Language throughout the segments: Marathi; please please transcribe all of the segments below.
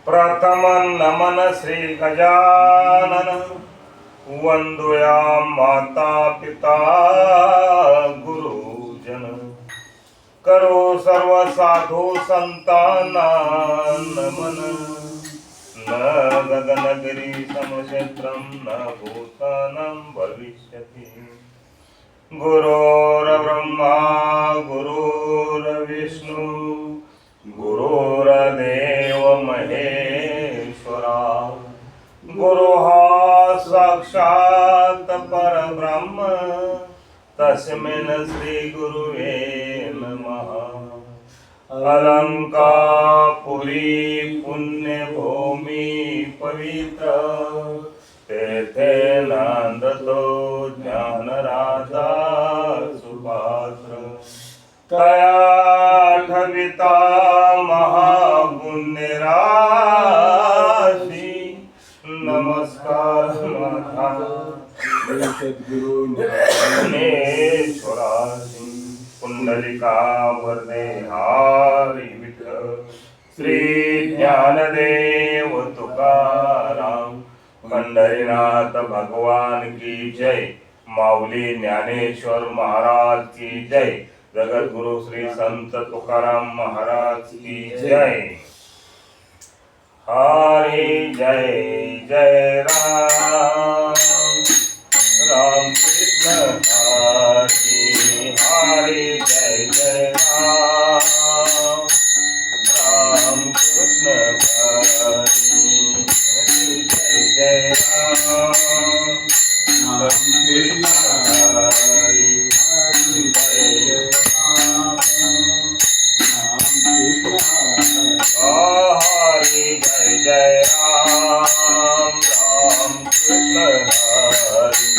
प्रथम नमन श्री गजानन वंदुया माता पिता गुरुजन करो सर्व साधु संतांना नमन न गगनगिरी समक्षेत्रं न भूतानं भविष्यति गुरुर्ब्रह्मा गुरुर्विष्णु गुरुर्देव महेश्वरा गुरु साक्षात परब्रह्म तस्मै श्री गुरुवे नमः। अलंकापुरी पुण्यभूमि पवित्र तेथे नांदतो ज्ञानराजा सुपात्र तया ठविता महापुण्य राशी नमस्कार माता सद्गुरु ज्ञानेश्वरासी पुंडलिका वरदे हरी विठ्ठल श्री ज्ञानदेव तुकाराम पंढरीनाथ भगवान की जय। माऊली ज्ञानेश्वर महाराज की जय। जगत गुरु श्री संत तुकाराम महाराज की जय। हरि जय जय राम राम कृष्ण हरि हरि जय जय राम राम कृष्ण हरि हरि जय जय राम राम कृष्ण हरि हरि जय हरि जय जय राम राम कृष्ण हरि हरि जय जय राम राम कृष्ण हरि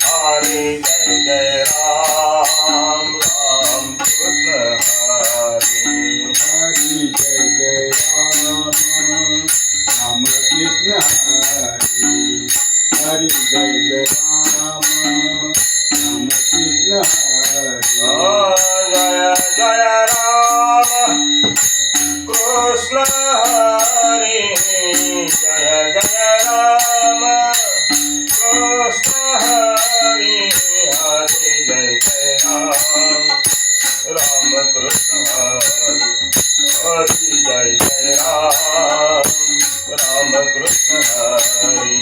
हरि जय जय राम राम कृष्ण हरि हरि जय जय राम राम कृष्ण हरि जय जय राम कृष्ण हरि जय जय राम कृष्ण हरि हरि जय जय राम राम कृष्ण हरि हरि जय जय राम राम कृष्ण हरि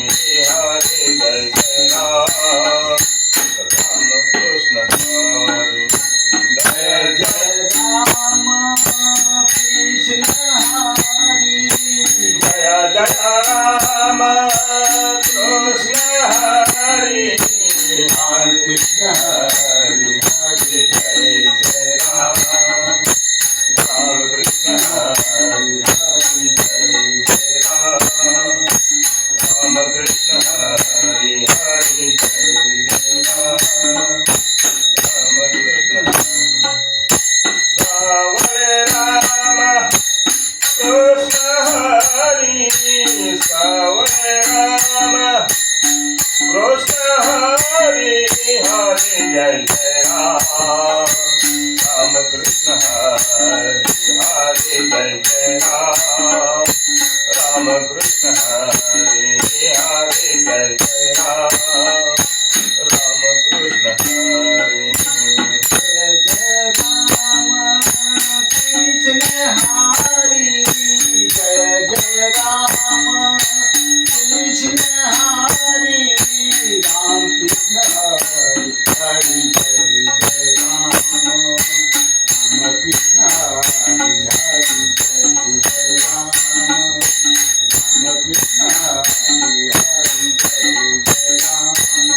हरि जय जय राम राम कृष्ण हरि जय जय राम कृष्ण हरि जय जय राम कृष्ण हरि हरे कृष्ण हरि हरि जय जय राम राम कृष्ण हरि हरि जय जय राम राम कृष्ण हरि हरि जय जय राम राम कृष्ण सावळे राम कृष्ण हरि सावळे राम कृष्ण हरि हरि जय जय राम राम कृष्ण हरि हरि जय जय राम राम कृष्ण हरि हरि जय जय राम राम कृष्ण हरि जय जय राम कृष्ण हरि जय जय राम कृष्ण हरि राम कृष्ण हरि हरि जय जय राम राम कृष्ण हरि हरि जय जय राम राम कृष्ण हरि हरि जय जय राम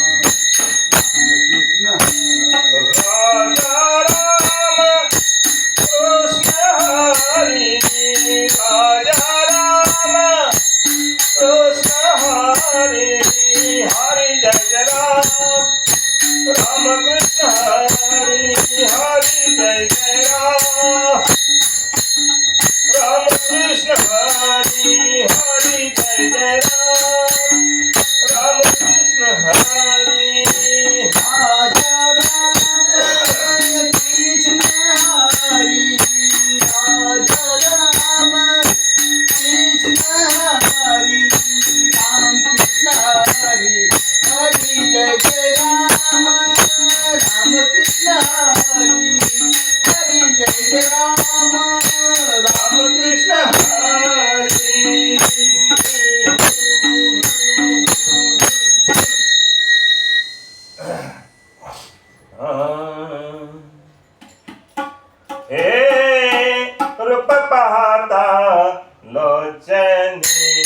लोचनी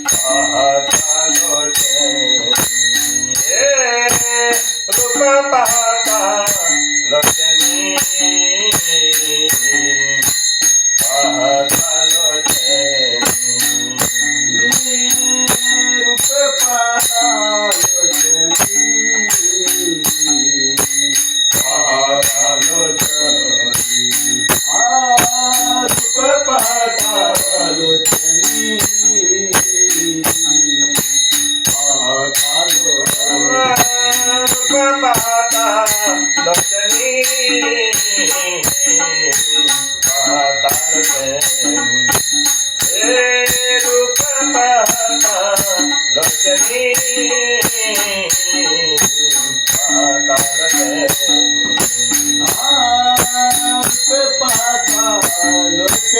पाहता लोचनी रूप पाहता लोचनी पाहता लोचनी रूप पाहता लोचनी पाहता लोचनी रूप पाहता लोचनी पाहता रूप पाहता लोचनी पाहता लोचनी रूप पाहता लोचनी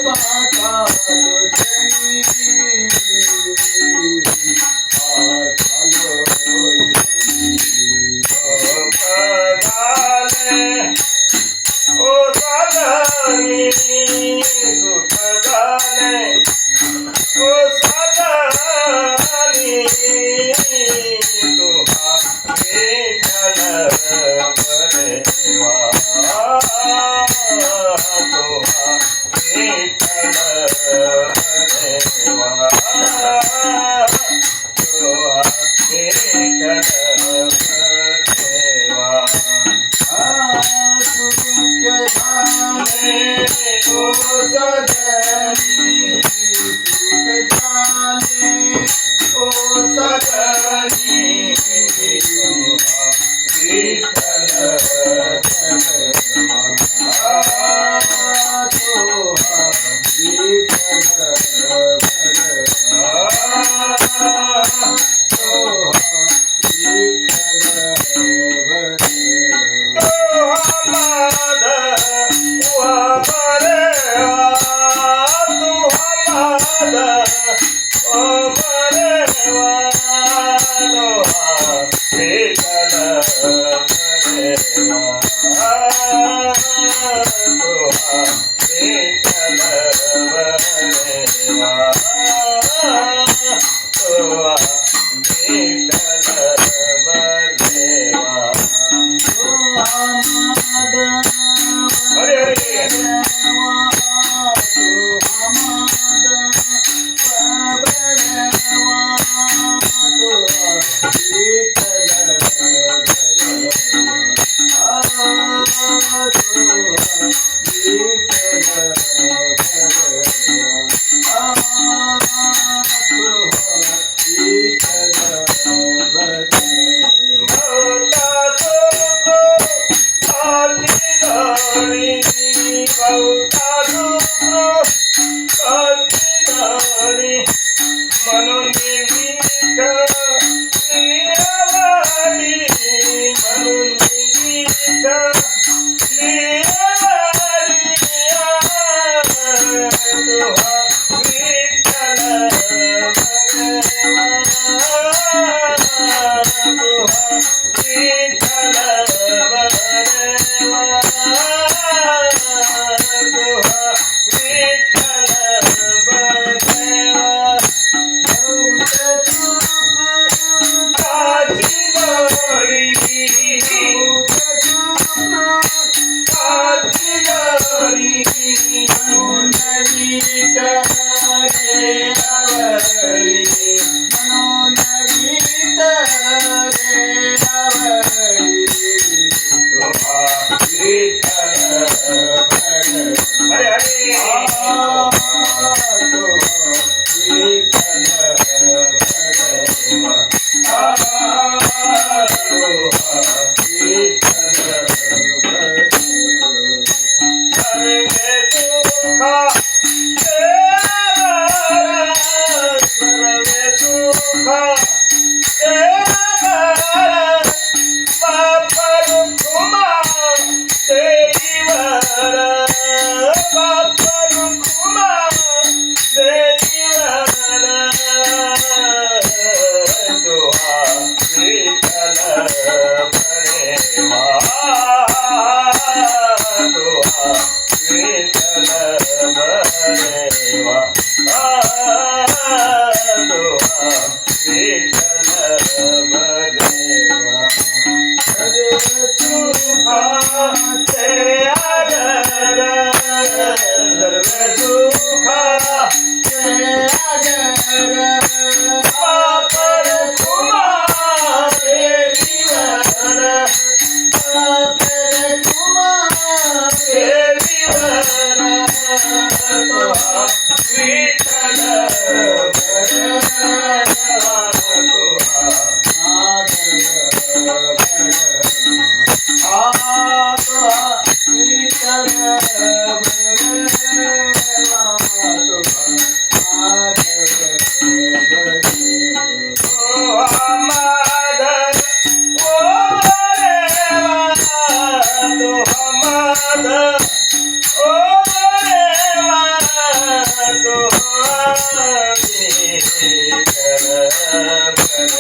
पाहता लोचनी ओ साधनी सुख झाले ओ साधनी तुहा विठ्ठल बरेवा तुहा विठ्ठल बरेवा तुहा विठ्ठल बरेवा ओ सजनी सुख झाले ओ सजनी विठ्ठल हरे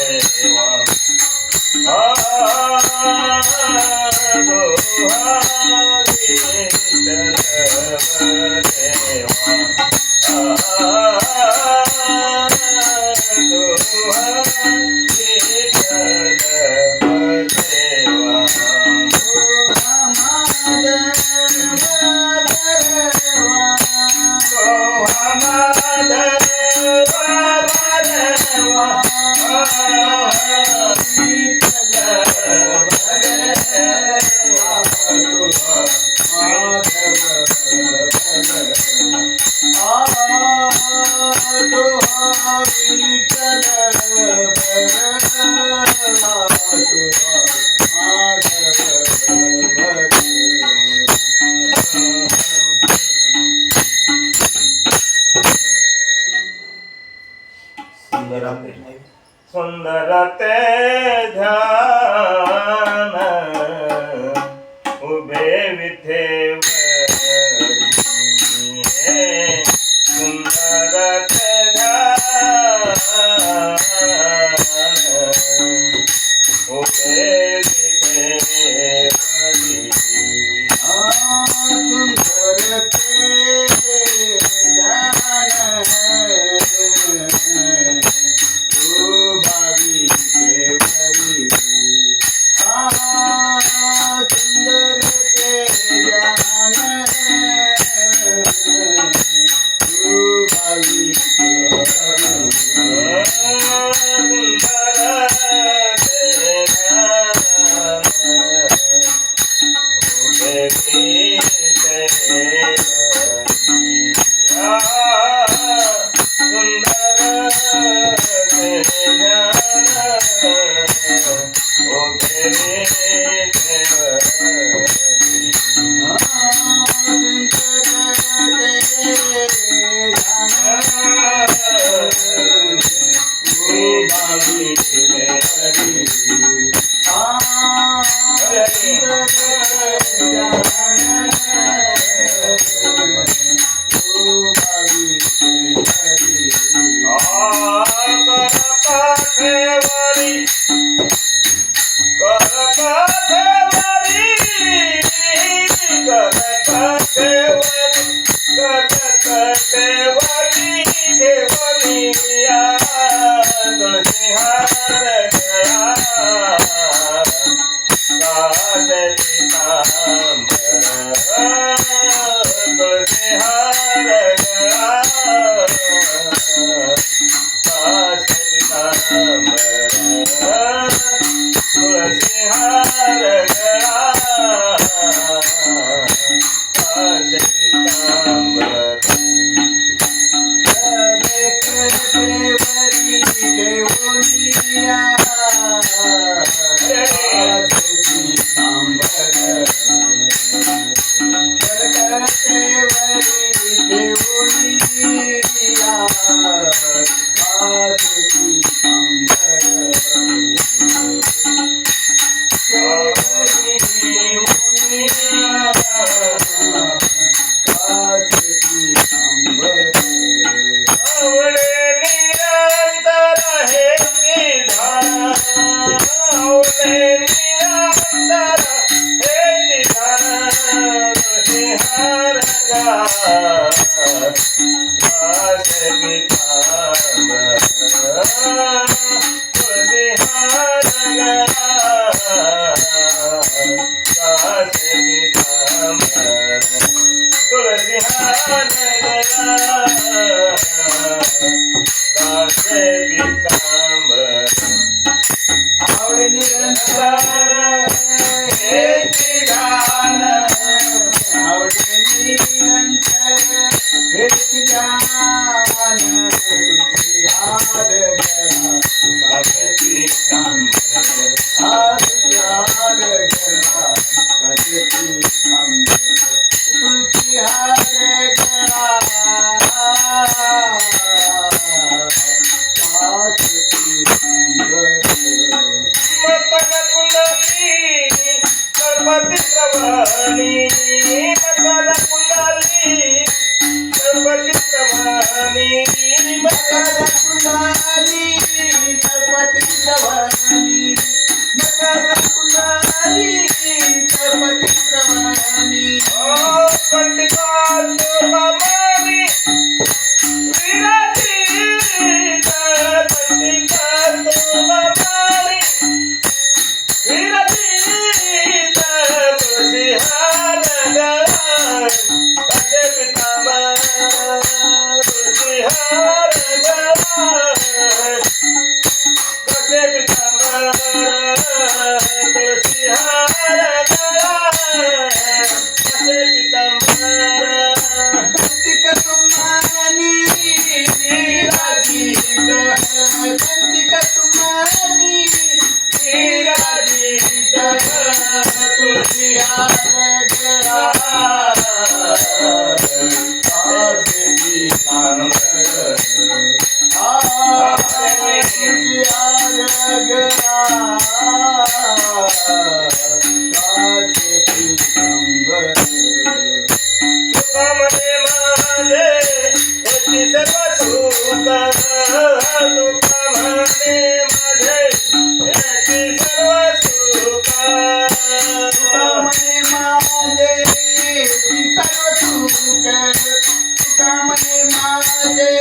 देवा दोहारी विठ्ठल देवा दोहारी विठ्ठल देवा सुंदर ते ध्यान उभे विठेवरी सुंदर ते ध्यान उभे विठेवरी आवडे निरंतर हे विधान गळा काचे पीतांबर तुका म्हणे माझे याची सर्व सुख तुका म्हणे माझे याची सर्व सुख तुका म्हणे माझे ती सर्व सुख तुका म्हणे माझे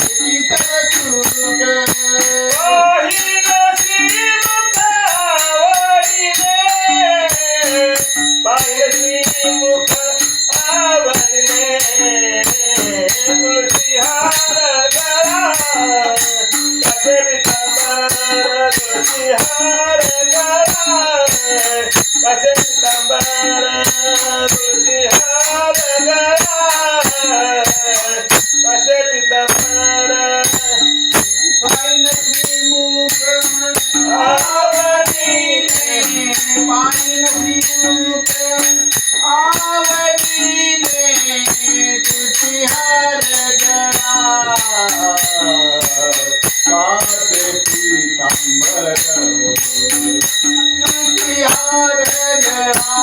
ती सर्व सुख पाहिजे मुख आवडणे तुळशी हार गळा कसे पितांबर तुळशी हार गळा कसे पितांबर तुळशी हार गळा कसे पितांबर पायनसी मुख आवडीने पायनसी मुख आवडीने तुझी हार गळा काचे पीतांबर तुझी हार गळा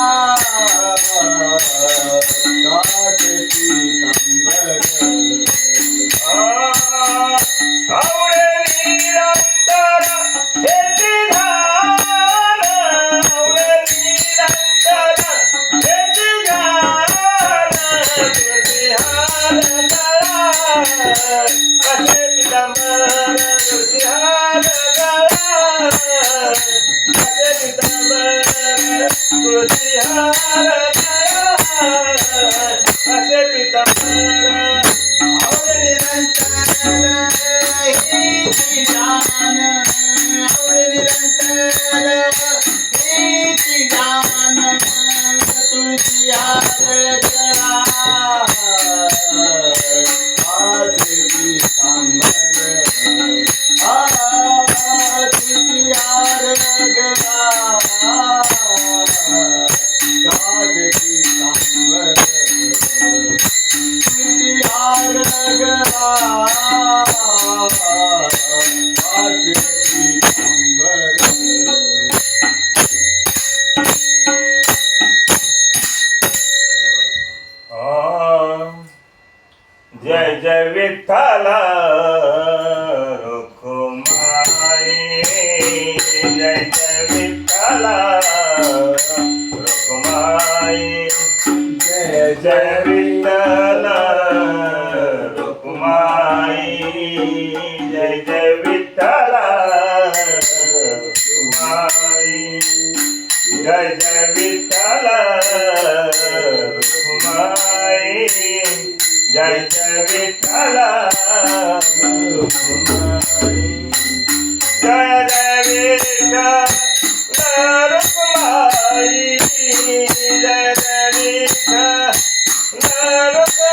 काचे पीतांबर आवडे निरंतर हेची ध्यान आवडे निरंतर हेची ध्यान तुळशी हार गळा कसे पितांबर तुळशी हार गळा कसे पितांबर तुळशी हार गळा कसे पितांबर आवडे निरंतर हेची ध्यान आवडे निरंतर हेची ध्यान तुळशी हार गळा काचे पीतांबर तुळशी हार गळा काचे पीतांबर तुझी हार गळा काचे पीतांबर जय जय विठ्ठल रुक्माई जय जय विठ्ठल रुक्माई जय जय विठ्ठल रुक्माई जय जय विठ्ठल रुक्माई जय जय विठ्ठल रुक्माई जय जय विठ्ठल रुक्माई जय जय विठ्ठल रुक्माई जय जय विठ्ठल रुक्माई जय जय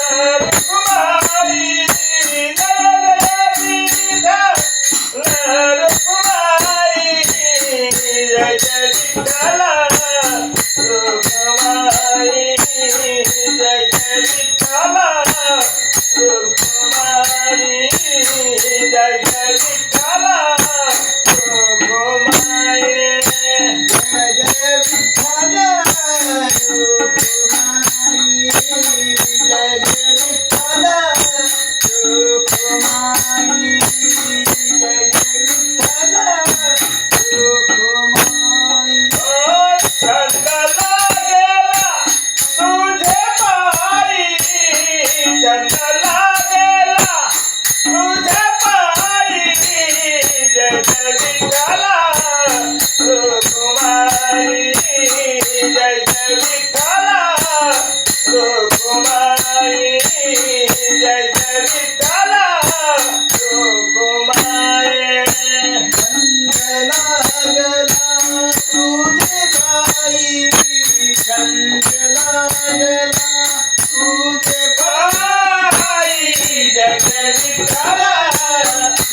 विठ्ठल रुक्माई जय जय विठ्ठल रुक्माई जय जय विठ्ठल रुक्माई जय जय विठ्ठल रुक्माई जय जय विठ्ठल रुक्माई जय जय विठ्ठल रुक्माई जय जय विठ्ठल रुक्माई छंद लागेला तुझे पायी छंद लागेला तुझे पायी जय जय विठ्ठल रुक्माई जय जय विठ्ठल रुक्माई जय जय विठ्ठल रुक्माई छंद लागला तुझे पायी छंद लागला तुझे पायी जय जय विठ्ठल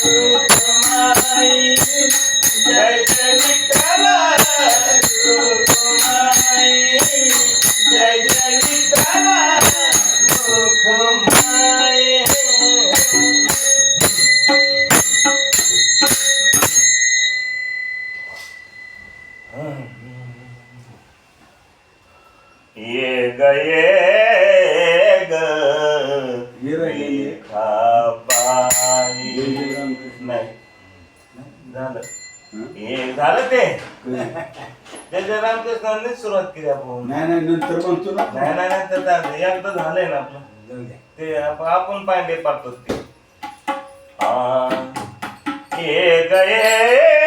रुक्माई जय जय विठ्ठल रुक्माई जय जय विठ्ठल रुक्माई ग हे राहिले. रेखाबाई. नाही झालं हे झालं ते त्याच्या रामकृष्णाने सुरुवात केली आपण. नाही नाही नंतर म्हणतो ना. नाही नाही नाही तर चालतं. एकदा झालंय ना आपलं ते आपण पांडे पाहतो ते. हे गए